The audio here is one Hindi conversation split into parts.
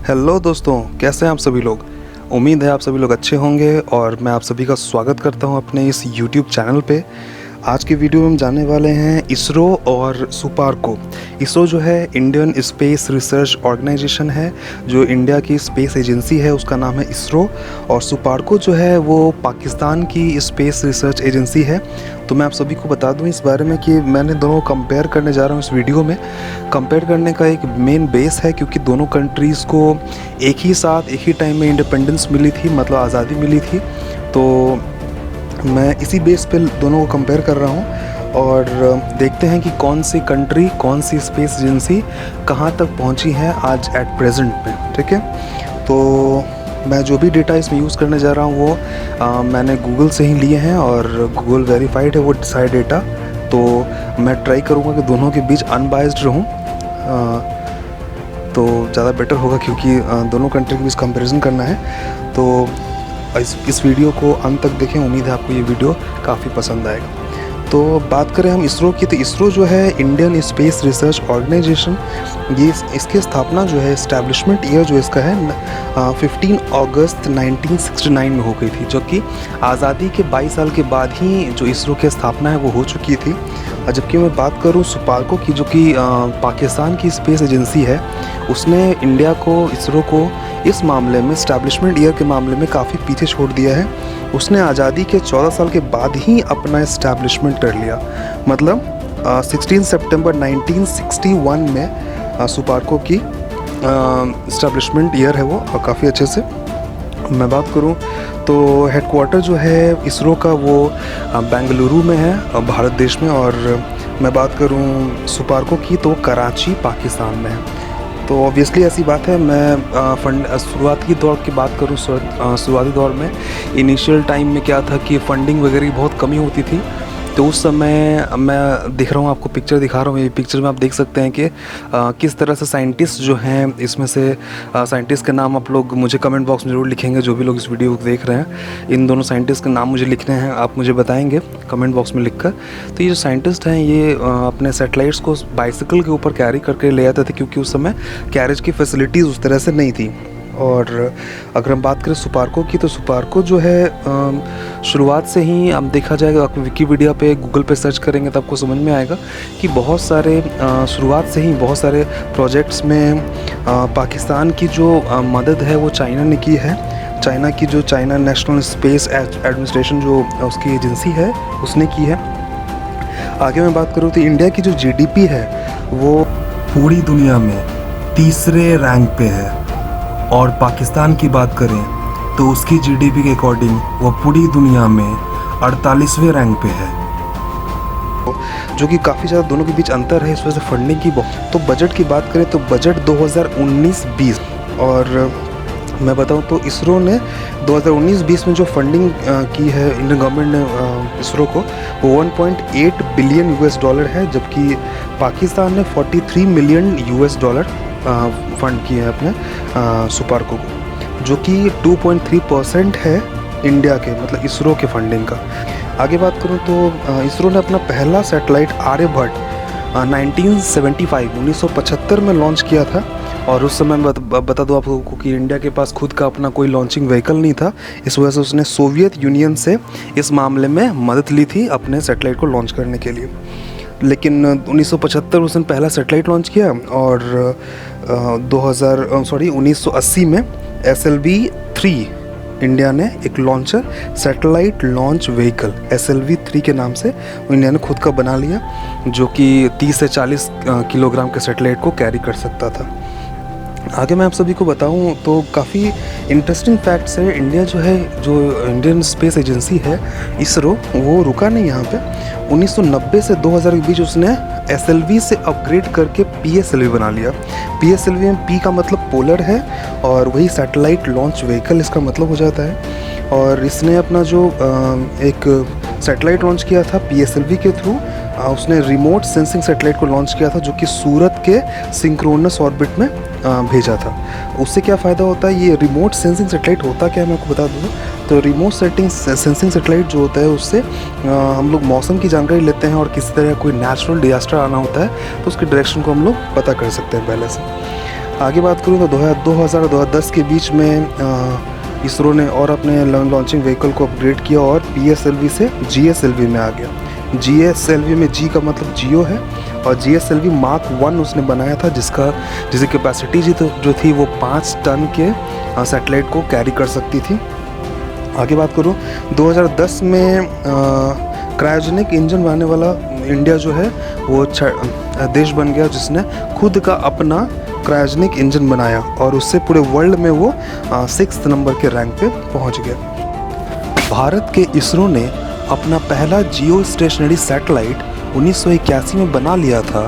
हेलो दोस्तों, कैसे हैं आप सभी लोग। उम्मीद है आप सभी लोग अच्छे होंगे और मैं आप सभी का स्वागत करता हूं अपने इस यूट्यूब चैनल पे। आज की वीडियो में हम जानने वाले हैं इसरो और सुपार्को। इसरो जो है इंडियन स्पेस रिसर्च ऑर्गेनाइजेशन है, जो इंडिया की स्पेस एजेंसी है उसका नाम है इसरो। और सुपार्को जो है वो पाकिस्तान की स्पेस रिसर्च एजेंसी है। तो मैं आप सभी को बता दूं इस बारे में कि मैंने दोनों कंपेयर करने जा रहा हूं इस वीडियो में। कंपेयर करने का एक मेन बेस है क्योंकि दोनों कंट्रीज़ को एक ही साथ एक ही टाइम में इंडिपेंडेंस मिली थी, मतलब आज़ादी मिली थी। तो मैं इसी बेस पे दोनों को कंपेयर कर रहा हूँ और देखते हैं कि कौन सी कंट्री, कौन सी स्पेस एजेंसी कहाँ तक पहुँची है आज एट प्रेजेंट में। ठीक है, तो मैं जो भी डेटा इसमें यूज़ करने जा रहा हूँ वो मैंने गूगल से ही लिए हैं और गूगल वेरीफाइड है वो सारे डेटा। तो मैं ट्राई करूँगा कि दोनों के बीच अनबायस्ड रहूँ, तो ज़्यादा बेटर होगा क्योंकि दोनों कंट्री के बीच कंपैरिजन करना है। तो इस वीडियो को अंत तक देखें, उम्मीद है आपको ये वीडियो काफ़ी पसंद आएगा। तो बात करें हम इसरो की, तो इसरो जो है इंडियन स्पेस रिसर्च ऑर्गेनाइजेशन, ये इसकी स्थापना जो है, इस्टेब्लिशमेंट ईयर जो इसका है 15 अगस्त 1969 में हो गई थी, जो कि आज़ादी के 22 साल के बाद ही जो इसरो की स्थापना है वो हो चुकी थी। जबकि मैं बात करूं सुपार्को की, जो कि पाकिस्तान की स्पेस एजेंसी है, उसने इंडिया को, इसरो को इस मामले में, इस्टेब्लिशमेंट ईयर के मामले में काफ़ी पीछे छोड़ दिया है। उसने आज़ादी के 14 साल के बाद ही अपना इस्टेब्लिशमेंट कर लिया। मतलब 16 सितंबर 1961 में सुपार्को की इस्टेब्लिशमेंट ईयर है वो, और काफ़ी अच्छे से मैं बात करूं तो हेडक्वार्टर जो है इसरो का वो बेंगलुरु में है, भारत देश में। और मैं बात करूं सुपार्को की तो कराची, पाकिस्तान में है। तो ऑब्वियसली ऐसी बात है, मैं शुरुआती दौर की बात करूं, शुरुआती दौर में इनिशियल टाइम में क्या था कि फ़ंडिंग वगैरह की बहुत कमी होती थी। तो उस समय मैं दिख रहा हूँ, आपको पिक्चर दिखा रहा हूँ, ये पिक्चर में आप देख सकते हैं कि किस तरह से साइंटिस्ट जो हैं, इसमें से साइंटिस्ट के नाम आप लोग मुझे कमेंट बॉक्स में ज़रूर लिखेंगे। जो भी लोग इस वीडियो को देख रहे हैं, इन दोनों साइंटिस्ट के नाम मुझे लिखने हैं, आप मुझे बताएंगे कमेंट बॉक्स में लिखकर। तो ये जो साइंटिस्ट हैं ये अपने सैटेलाइट्स को बाइसिकल के ऊपर कैरी करके ले आते थे, क्योंकि उस समय कैरेज की फैसिलिटीज़ उस तरह से नहीं थी। और अगर हम बात करें सुपार्को की, तो सुपार्को जो है शुरुआत से ही, अब देखा जाएगा, आप विकीपीडिया पे, गूगल पे सर्च करेंगे तो आपको समझ में आएगा कि बहुत सारे शुरुआत से ही बहुत सारे प्रोजेक्ट्स में पाकिस्तान की जो मदद है वो चाइना ने की है। चाइना की जो चाइना नेशनल स्पेस एडमिनिस्ट्रेशन जो उसकी एजेंसी है उसने की है। आगे मैं बात करूँ तो इंडिया की जो जीडीपी है वो पूरी दुनिया में तीसरे रैंक पे है, और पाकिस्तान की बात करें तो उसकी जीडीपी के अकॉर्डिंग वो पूरी दुनिया में 48वें रैंक पे है, जो कि काफ़ी ज़्यादा दोनों के बीच अंतर है। इस वजह से फंडिंग की तो बजट की बात करें तो बजट 2019-20, और मैं बताऊं तो इसरो ने 2019-20 में जो फंडिंग की है इंडियन गवर्नमेंट ने इसरो को, वो 1.8 बिलियन US डॉलर है। जबकि पाकिस्तान ने 43 मिलियन US डॉलर फंड किए हैं अपने सुपार्को को, जो कि 2.3% है इंडिया के, मतलब इसरो के फंडिंग का। आगे बात करूं तो इसरो ने अपना पहला सैटेलाइट आर्यभट्ट 1975 में लॉन्च किया था। और उस समय बता दूं आपको कि इंडिया के पास खुद का अपना कोई लॉन्चिंग व्हीकल नहीं था, इस वजह से उसने सोवियत यूनियन से इस मामले में मदद ली थी अपने सैटेलाइट को लॉन्च करने के लिए। लेकिन 1975 उसने पहला सैटेलाइट लॉन्च किया, और 1980 में SLV-3 इंडिया ने एक launcher, satellite launch vehicle SLV-3 के नाम से इंडिया ने खुद का बना लिया, जो कि 30 से 40 किलोग्राम के सैटेलाइट को कैरी कर सकता था। आगे मैं आप सभी को बताऊं तो काफ़ी इंटरेस्टिंग फैक्ट्स है। इंडिया जो है, जो इंडियन स्पेस एजेंसी है इसरो, वो रुका नहीं यहाँ पे। 1990 से 2000 के बीच उसने SLV से अपग्रेड करके PSLV बना लिया। PSLV में P का मतलब पोलर है, और वही सैटेलाइट लॉन्च व्हीकल इसका मतलब हो जाता है। और इसने अपना जो एक सैटेलाइट लॉन्च किया था PSLV के थ्रू, उसने रिमोट सेंसिंग सैटेलाइट को लॉन्च किया था, जो कि सूरत के सिंक्रोनस ऑर्बिट में भेजा था। उससे क्या फ़ायदा होता है, ये रिमोट सेंसिंग सैटेलाइट होता क्या है मैं आपको बता दूँ। तो रिमोट सेंसिंग सैटेलाइट जो होता है, उससे हम लोग मौसम की जानकारी लेते हैं, और किसी तरह कोई नेचुरल डिजास्टर आना होता है तो उसके डायरेक्शन को हम लोग पता कर सकते हैं पहले से। आगे बात करूँ तो 2000 और 2010 के बीच में इसरो ने और अपने लॉन्चिंग व्हीकल को अपग्रेड किया और PSLV से GSLV में आ गया। GSLV में G का मतलब जियो है और GSLV Mark 1 उसने बनाया था जिसकी कैपेसिटी जो थी वो 5 टन के सैटेलाइट को कैरी कर सकती थी। आगे बात करूँ 2010 में क्रायोजेनिक इंजन बनाने वाला इंडिया जो है वो देश बन गया जिसने खुद का अपना क्रायोजेनिक इंजन बनाया और उससे पूरे वर्ल्ड में वो 6th नंबर के रैंक पे पहुंच गया। भारत के इसरो ने अपना पहला जियो स्टेशनरी सैटेलाइट 1981 में बना लिया था,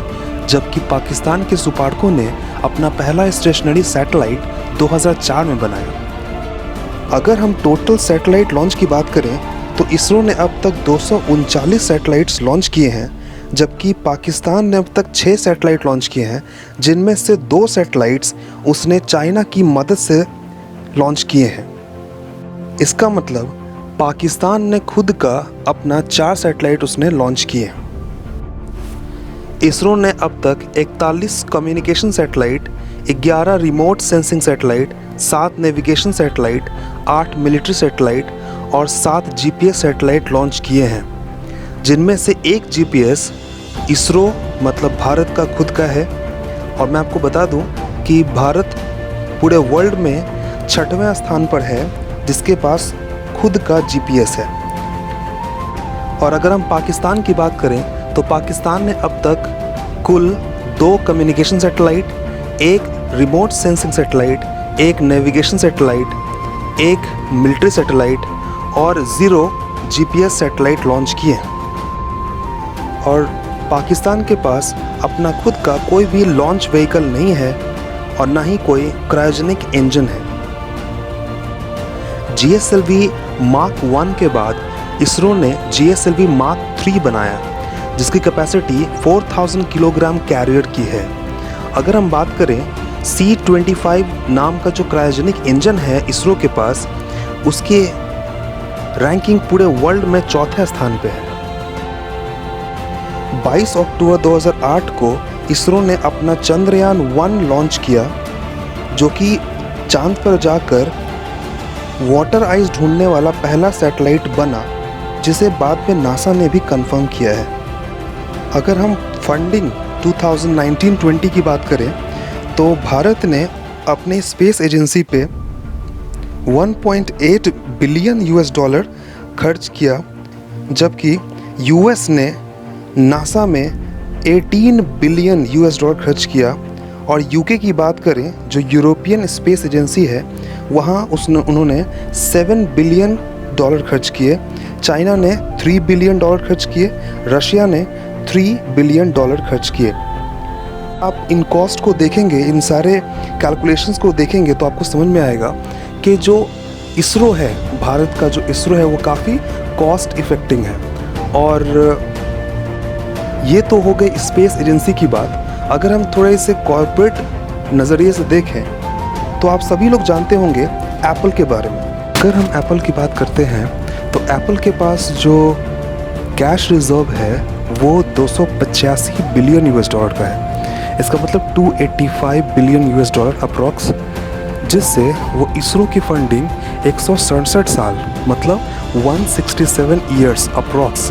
जबकि पाकिस्तान के सुपार्को ने अपना पहला स्टेशनरी सैटेलाइट 2004 में बनाया। अगर हम टोटल सैटेलाइट लॉन्च की बात करें तो इसरो ने अब तक 239 सैटेलाइट्स लॉन्च किए हैं, जबकि पाकिस्तान ने अब तक 6 सैटेलाइट लॉन्च किए हैं, जिनमें से 2 सैटेलाइट्स उसने चाइना की मदद से लॉन्च किए हैं। इसका मतलब पाकिस्तान ने खुद का अपना 4 सैटेलाइट उसने लॉन्च किए हैं। इसरो ने अब तक 41 communication satellite, 11 remote sensing satellite, 7 navigation satellite, 8 military satellite और 7 GPS सैटेलाइट लॉन्च किए हैं, जिनमें से एक GPS इसरो मतलब भारत का खुद का है। और मैं आपको बता दूं कि भारत पूरे वर्ल्ड में 6वें स्थान पर है जिसके पास खुद का GPS है। और अगर हम पाकिस्तान की बात करें तो पाकिस्तान ने अब तक कुल 2 communication satellite, 1 remote sensing satellite, 1 navigation satellite, 1 military satellite और 0 GPS सैटेलाइट लॉन्च किए। और पाकिस्तान के पास अपना खुद का कोई भी लॉन्च व्हीकल नहीं है और ना ही कोई क्रायोजेनिक इंजन है। GSLV Mark 1 के बाद इसरो ने GSLV Mark 3 बनाया, जिसकी कैपेसिटी 4000 किलोग्राम कैरियर की है। अगर हम बात करें C-25 नाम का जो क्रायोजेनिक इंजन है इसरो के पास, उसकी रैंकिंग पूरे वर्ल्ड में 4थे स्थान पे है। 22 अक्टूबर 2008 को इसरो ने अपना चंद्रयान 1 लॉन्च किया, जो कि चांद पर जाकर वाटर आइस ढूंढने वाला पहला सैटेलाइट बना, जिसे बाद में नासा ने भी कंफर्म किया है। अगर हम फंडिंग 2019-20 की बात करें तो भारत ने अपने स्पेस एजेंसी पे 1.8 बिलियन $US खर्च किया, जबकि US ने नासा में 18 बिलियन $US खर्च किया। और UK की बात करें जो यूरोपियन स्पेस एजेंसी है, वहाँ उन्होंने 7 बिलियन $, खर्च किए। चाइना ने 3 बिलियन $, खर्च किए। रशिया ने 3 बिलियन $, खर्च किए। आप इन कॉस्ट को देखेंगे, इन सारे कैलकुलेशंस को देखेंगे तो आपको समझ में आएगा कि जो इसरो है, भारत का जो इसरो है वो काफ़ी कॉस्ट इफ़ेक्टिव है। और ये तो हो गई स्पेस एजेंसी की बात। अगर हम थोड़े से कॉर्पोरेट नज़रिए से देखें तो आप सभी लोग जानते होंगे एप्पल के बारे में। अगर हम एप्पल की बात करते हैं तो एप्पल के पास जो कैश रिजर्व है वो 285 बिलियन $, का है। इसका मतलब 285 बिलियन $, अप्रॉक्स, जिससे वो इसरो की फंडिंग 167 साल मतलब 167 ईयर्स अप्रॉक्स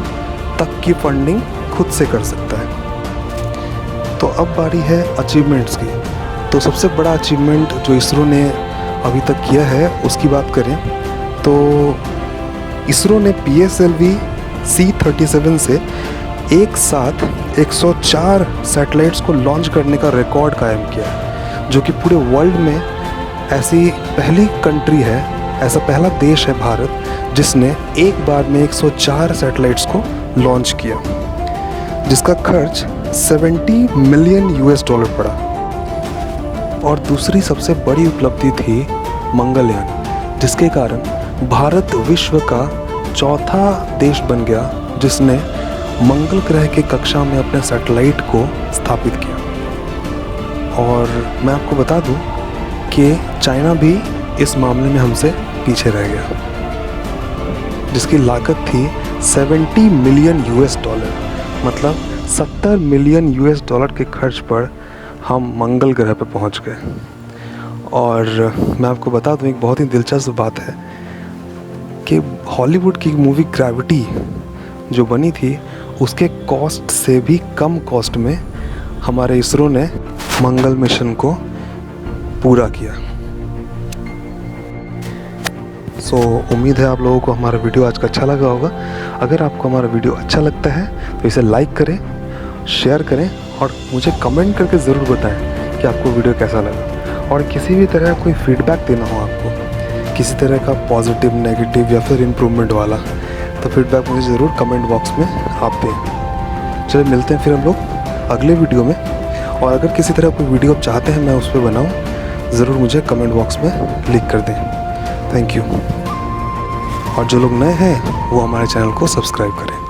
तक की फंडिंग खुद से कर सकता है। तो अब बारी है अचीवमेंट्स की। तो सबसे बड़ा अचीवमेंट जो इसरो ने अभी तक किया है उसकी बात करें तो इसरो ने PSLV C-37 से एक साथ 104 सैटेलाइट्स को लॉन्च करने का रिकॉर्ड कायम किया है, जो कि पूरे वर्ल्ड में ऐसी पहली कंट्री है, ऐसा पहला देश है भारत, जिसने एक बार में 104 सैटेलाइट्स को लॉन्च किया, जिसका खर्च 70 मिलियन $, पड़ा। और दूसरी सबसे बड़ी उपलब्धि थी मंगलयान, जिसके कारण भारत विश्व का चौथा देश बन गया जिसने मंगल ग्रह के कक्षा में अपने सैटेलाइट को स्थापित किया। और मैं आपको बता दूं कि चाइना भी इस मामले में हमसे पीछे रह गया, जिसकी लागत थी 70 मिलियन $, मतलब 70 मिलियन $, के खर्च पर हम मंगल ग्रह पर पहुंच गए। और मैं आपको बता दूं, एक बहुत ही दिलचस्प बात है कि हॉलीवुड की मूवी ग्रेविटी जो बनी थी उसके कॉस्ट से भी कम कॉस्ट में हमारे इसरो ने मंगल मिशन को पूरा किया। सो उम्मीद है आप लोगों को हमारा वीडियो आज का अच्छा लगा होगा। अगर आपको हमारा वीडियो अच्छा लगता है तो इसे लाइक करें, शेयर करें और मुझे कमेंट करके ज़रूर बताएं कि आपको वीडियो कैसा लगा। और किसी भी तरह कोई फीडबैक देना हो आपको, किसी तरह का पॉजिटिव, नेगेटिव या फिर इम्प्रूवमेंट वाला, तो फीडबैक मुझे ज़रूर कमेंट बॉक्स में आप दें। चलिए मिलते हैं फिर हम लोग अगले वीडियो में। और अगर किसी तरह कोई वीडियो आप चाहते हैं मैं उस पर बनाऊँ, ज़रूर मुझे कमेंट बॉक्स में लिख कर दें। Thank you. और जो लोग नए हैं वो हमारे चैनल को सब्सक्राइब करें।